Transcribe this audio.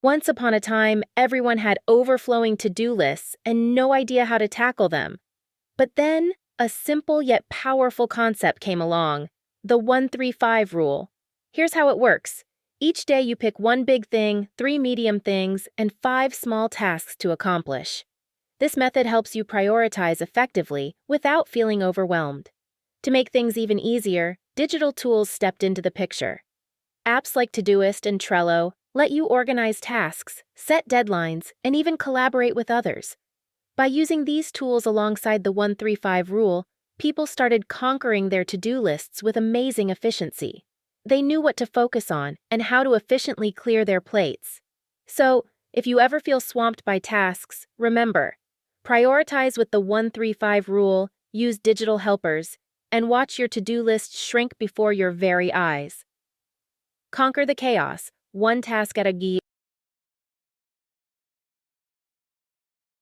Once upon a time, everyone had overflowing to-do lists and no idea how to tackle them. But then, a simple yet powerful concept came along, the 1-3-5 rule. Here's how it works. Each day you pick one big thing, three medium things, and five small tasks to accomplish. This method helps you prioritize effectively without feeling overwhelmed. To make things even easier, digital tools stepped into the picture. Apps like Todoist and Trello let you organize tasks, set deadlines, and even collaborate with others. By using these tools alongside the 1-3-5 rule, people started conquering their to-do lists with amazing efficiency. They knew what to focus on and how to efficiently clear their plates. So, if you ever feel swamped by tasks, remember, prioritize with the 1-3-5 rule, use digital helpers, and watch your to-do list shrink before your very eyes. Conquer the chaos, one task at a